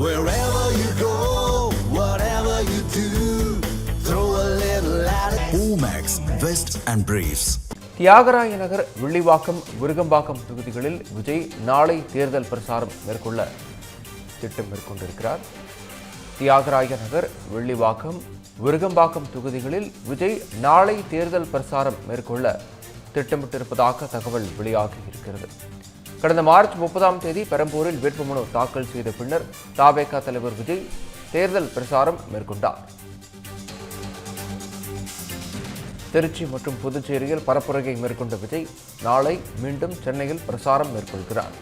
Wherever you go, whatever you do, throw a little at it. Omax, Vest and Briefs. Thyagaraya Nagar, Villivakkam, Virugambakkam தொகுதிகளில் விஜய் நாளை தேர்தல் பிரசாரம் மேற்கொள்ள திட்டம் மேற்கொண்டிருக்கிறார். தியாகராய நகர், வில்லிவாக்கம், விருகம்பாக்கம் தொகுதிகளில் விஜய் நாளை தேர்தல் பிரசாரம் மேற்கொள்ள திட்டமிட்டிருப்பதாக தகவல் வெளியாகி இருக்கிறது. கடந்த மார்ச் 30ஆம் தேதி பெரம்பூரில் வேட்புமனு தாக்கல் செய்த பின்னர் தவேக தலைவர் விஜய் தேர்தல் பிரசாரம் மேற்கொண்டார். திருச்சி மற்றும் புதுச்சேரியில் பரப்புரையை மேற்கொண்ட விஜய் நாளை மீண்டும் சென்னையில் பிரசாரம் மேற்கொள்கிறார்.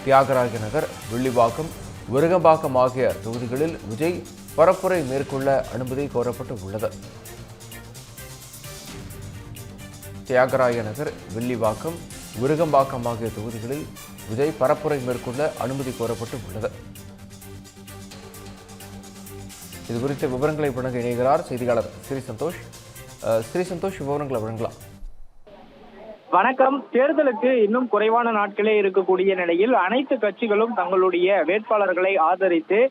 தியாகராய நகர், வில்லிவாக்கம், விருகம்பாக்கம் ஆகிய தொகுதிகளில் விஜய் பரப்புரை மேற்கொள்ள அனுமதி கோரப்பட்டு உள்ளது. தியாகராய நகர், வில்லிவாக்கம், விருகம்பாக்கம் ஆகிய தொகுதிகளில் விஜய் பரப்புரை மேற்கொள்ள அனுமதி கோரப்பட்டு உள்ளது. இது குறித்த விவரங்களை வழங்க இணைகிறார் செய்தியாளர் ஸ்ரீ சந்தோஷ். விவரங்களை வழங்கலாம். வணக்கம். தேர்தலுக்கு இன்னும் குறைவான நாட்களே இருக்கக்கூடிய நிலையில் அனைத்து கட்சிகளும் தங்களுடைய வேட்பாளர்களை ஆதரித்து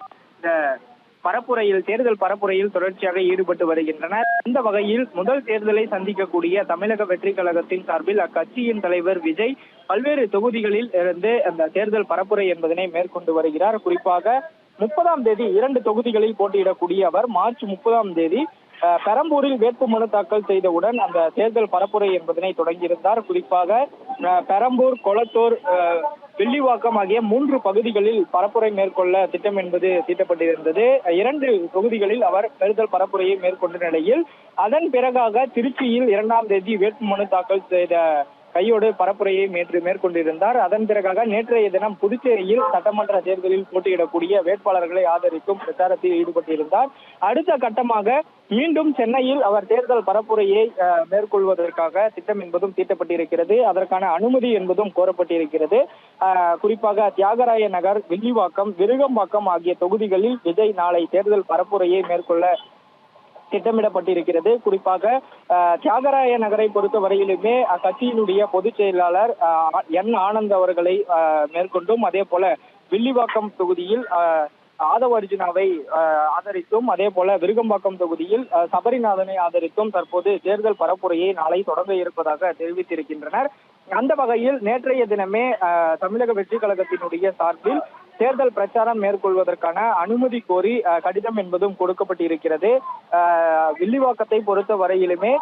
தேர்தல் பரப்புரையில் தொடர்ச்சியாக ஈடுபட்டு வருகின்றனர். இந்த வகையில் முதல் தேர்தலை சந்திக்கக்கூடிய தமிழக வெற்றி கழகத்தின் சார்பில் அக்கட்சியின் தலைவர் விஜய் பல்வேறு தொகுதிகளில் இருந்து அந்த தேர்தல் பரப்புரை என்பதனை மேற்கொண்டு வருகிறார். குறிப்பாக 30ஆம் தேதி 2 தொகுதிகளில் போட்டியிடக்கூடிய அவர் மார்ச் 30ஆம் தேதி பெரம்பூரில் வேட்புமனு தாக்கல் செய்தவுடன் அந்த தேர்தல் பரப்புரை என்பதனை தொடங்கியிருந்தார். குறிப்பாக பெரம்பூர், கொளத்தூர், வில்லிவாக்கம் ஆகிய 3 பகுதிகளில் பரப்புரை மேற்கொள்ள திட்டம் என்பது தீட்டப்பட்டிருந்தது. 2 தொகுதிகளில் அவர் தேர்தல் பரப்புரையை மேற்கொண்ட நிலையில் அதன் பிறகாக திருச்சியில் 2ஆம் தேதி வேட்புமனு தாக்கல் செய்த கையோடு பரப்புரையை மேற்கொண்டிருந்தார். அதன் பிறகாக நேற்றைய தினம் புதுச்சேரியில் சட்டமன்ற தேர்தலில் போட்டியிடக்கூடிய வேட்பாளர்களை ஆதரிக்கும் பிரச்சாரத்தில் ஈடுபட்டிருந்தார். அடுத்த கட்டமாக மீண்டும் சென்னையில் அவர் தேர்தல் பரப்புரையை மேற்கொள்வதற்காக திட்டம் என்பதும் தீட்டப்பட்டிருக்கிறது. அதற்கான அனுமதி என்பதும் கோரப்பட்டிருக்கிறது. குறிப்பாக தியாகராய நகர், வில்லிவாக்கம், விருகம்பாக்கம் ஆகிய தொகுதிகளில் விஜய் நாளை தேர்தல் பரப்புரையை மேற்கொள்ள திட்டமிடப்பட்டிருக்கிறது. குறிப்பாக தியாகராய நகரை பொறுத்த வரையிலுமே அக்கட்சியினுடைய பொதுச் செயலாளர் என் ஆனந்த் அவர்களை மேற்கொண்டும், அதே போல வில்லிவாக்கம் தொகுதியில் ஆதவ அர்ஜுனாவை ஆதரித்தும், அதே போல விருகம்பாக்கம் தொகுதியில் சபரிநாதனை ஆதரித்தும் தற்போது தேர்தல் பரப்புரையை நாளை தொடங்க இருப்பதாக தெரிவித்திருக்கின்றனர். அந்த வகையில் நேற்றைய தினமே தமிழக வெற்றி கழகத்தினுடைய சார்பில் தேர்தல் பிரச்சாரம் மேற்கொள்வதற்கான அனுமதி கோரி கடிதம் என்பதும் கொடுக்கப்பட்டிருக்கிறது. வில்லிவாக்கத்தை பொறுத்த வரையிலுமே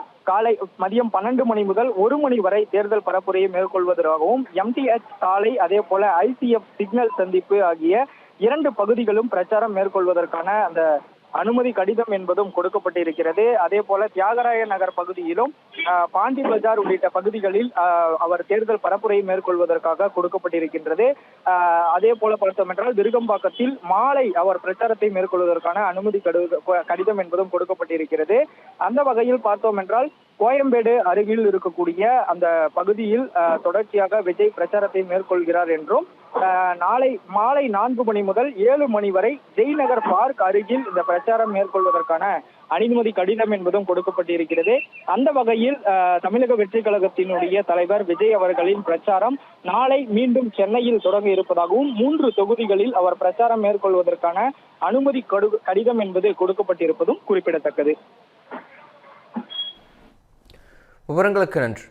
மதியம் 12 மணி முதல் 1 மணி வரை தேர்தல் பரப்புரையை மேற்கொள்வதாகவும், MTH சாலை, அதே போல ICF சிக்னல் சந்திப்பு ஆகிய 2 பகுதிகளும் பிரச்சாரம் மேற்கொள்வதற்கான அந்த அனுமதி கடிதம் என்பதும் கொடுக்கப்பட்டிருக்கிறது. அதே போல தியாகராய நகர் பகுதியிலும் பாண்டி பஜார் உள்ளிட்ட பகுதிகளில் அவர் தேர்தல் பரப்புரையை மேற்கொள்வதற்காக கொடுக்கப்பட்டிருக்கின்றது. அதே போல பார்த்தோம் என்றால் விருகம்பாக்கத்தில் மாலை அவர் பிரச்சாரத்தை மேற்கொள்வதற்கான அனுமதி கடிதம் என்பதும் கொடுக்கப்பட்டிருக்கிறது. அந்த வகையில் பார்த்தோம் என்றால் கோயம்பேடு அருகில் இருக்கக்கூடிய அந்த பகுதியில் தொடர்ச்சியாக விஜய் பிரச்சாரத்தை மேற்கொள்கிறார் என்றும், நாளை மாலை 4 மணி முதல் 7 மணி வரை ஜெய்நகர் பார்க் அருகில் இந்த பிரச்சாரம் மேற்கொள்வதற்கான அனுமதி கடிதம் என்பதும் கொடுக்கப்பட்டிருக்கிறது. அந்த வகையில் தமிழக வெற்றி கழகத்தினுடைய தலைவர் விஜய் அவர்களின் பிரச்சாரம் நாளை மீண்டும் சென்னையில் தொடங்க இருப்பதாகவும், 3 தொகுதிகளில் அவர் பிரச்சாரம் மேற்கொள்வதற்கான அனுமதி கடிதம் என்பது கொடுக்கப்பட்டிருப்பதும் குறிப்பிடத்தக்கது. விவரங்களுக்கு நன்றி.